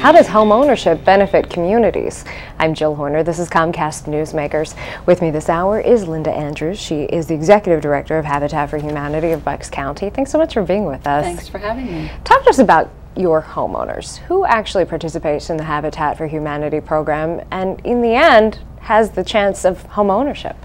How does home ownership benefit communities? I'm Jill Horner. This is Comcast Newsmakers. With me this hour is Linda Andrews. She is the Executive Director of Habitat for Humanity of Bucks County. Thanks so much for being with us. Thanks for having me. Talk to us about your homeowners. Who actually participates in the Habitat for Humanity program and in the end has the chance of home ownership?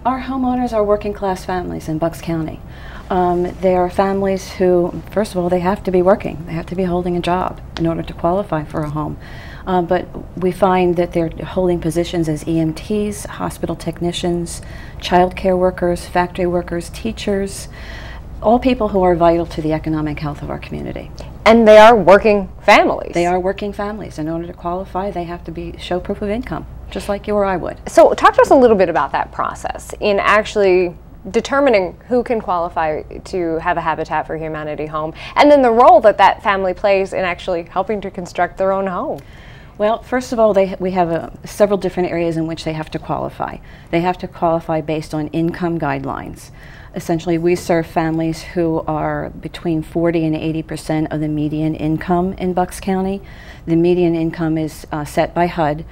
Our homeowners are working class families in Bucks County. They are families who, first of all, they have to be working. They have to be holding a job in order to qualify for a home. But we find that they're holding positions as EMTs, hospital technicians, child care workers, factory workers, teachers, all people who are vital to the economic health of our community. And they are working families. They are working families. In order to qualify, they have to show proof of income, just like you or I would. So talk to us a little bit about that process in actually determining who can qualify to have a Habitat for Humanity home, and then the role that that family plays in actually helping to construct their own home. Well, first of all, we have several different areas in which they have to qualify. They have to qualify based on income guidelines. Essentially, we serve families who are between 40 and 80% of the median income in Bucks County. The median income is set by HUD.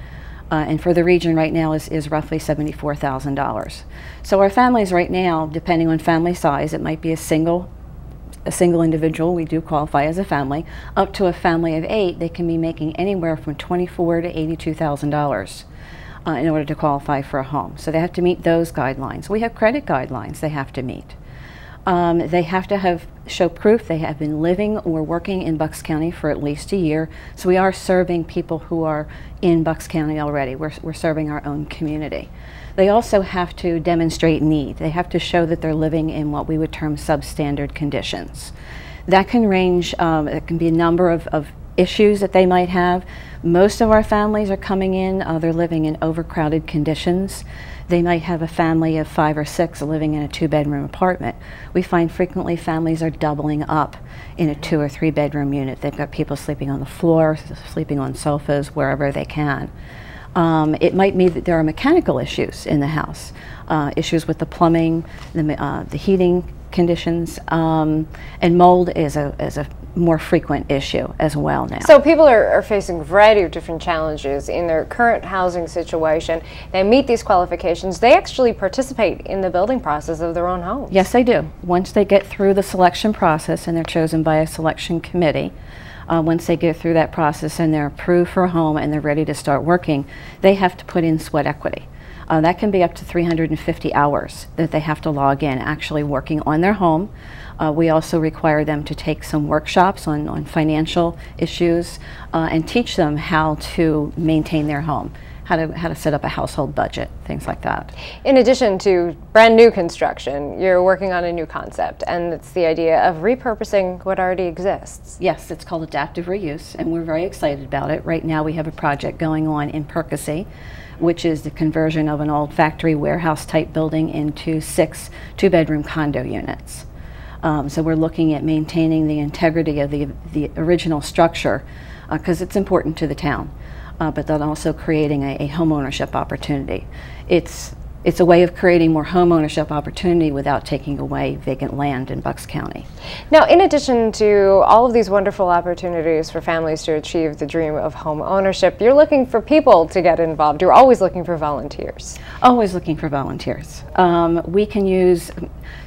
And for the region right now is roughly $74,000. So our families right now, depending on family size, it might be a single individual, we do qualify as a family, up to a family of 8, they can be making anywhere from $24,000 to $82,000 in order to qualify for a home. So they have to meet those guidelines. We have credit guidelines they have to meet. They have to show proof they have been living or working in Bucks County for at least a year. So we are serving people who are in Bucks County already. We're serving our own community. They also have to demonstrate need. They have to show that they're living in what we would term substandard conditions. That can range, it can be a number of issues that they might have. Most of our families are coming in, they're living in overcrowded conditions. They might have a family of 5 or 6 living in a 2-bedroom apartment. We find frequently families are doubling up in a 2 or 3 bedroom unit. They've got people sleeping on the floor, sleeping on sofas, wherever they can. It might mean that there are mechanical issues in the house, issues with the plumbing, the heating conditions, and mold is a more frequent issue as well now. So people are facing a variety of different challenges in their current housing situation. They meet these qualifications. They actually participate in the building process of their own homes. Yes, they do. Once they get through the selection process and they're chosen by a selection committee, once they get through that process and they're approved for a home and they're ready to start working, they have to put in sweat equity. That can be up to 350 hours that they have to log in actually working on their home. We also require them to take some workshops on financial issues and teach them how to maintain their home, how to set up a household budget, things like that. In addition to brand new construction, you're working on a new concept, and it's the idea of repurposing what already exists. Yes, it's called adaptive reuse, and we're very excited about it. Right now we have a project going on in Percy, which is the conversion of an old factory warehouse type building into 6 2-bedroom condo units. So we're looking at maintaining the integrity of the original structure because it's important to the town, but then also creating a home ownership opportunity. It's a way of creating more home ownership opportunity without taking away vacant land in Bucks County. Now, in addition to all of these wonderful opportunities for families to achieve the dream of home ownership, you're looking for people to get involved. You're always looking for volunteers. Always looking for volunteers. We can use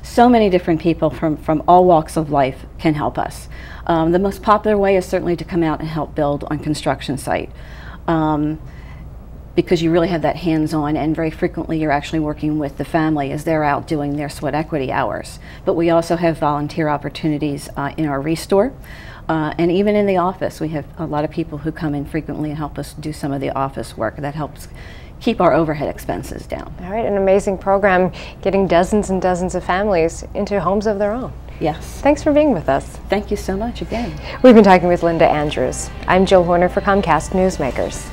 so many different people from all walks of life can help us. The most popular way is certainly to come out and help build on construction site. Because you really have that hands-on, and very frequently you're actually working with the family as they're out doing their sweat equity hours. But we also have volunteer opportunities in our restore, and even in the office. We have a lot of people who come in frequently and help us do some of the office work. That helps keep our overhead expenses down. All right, an amazing program getting dozens and dozens of families into homes of their own. Yes. Thanks for being with us. Thank you so much again. We've been talking with Linda Andrews. I'm Jill Horner for Comcast Newsmakers.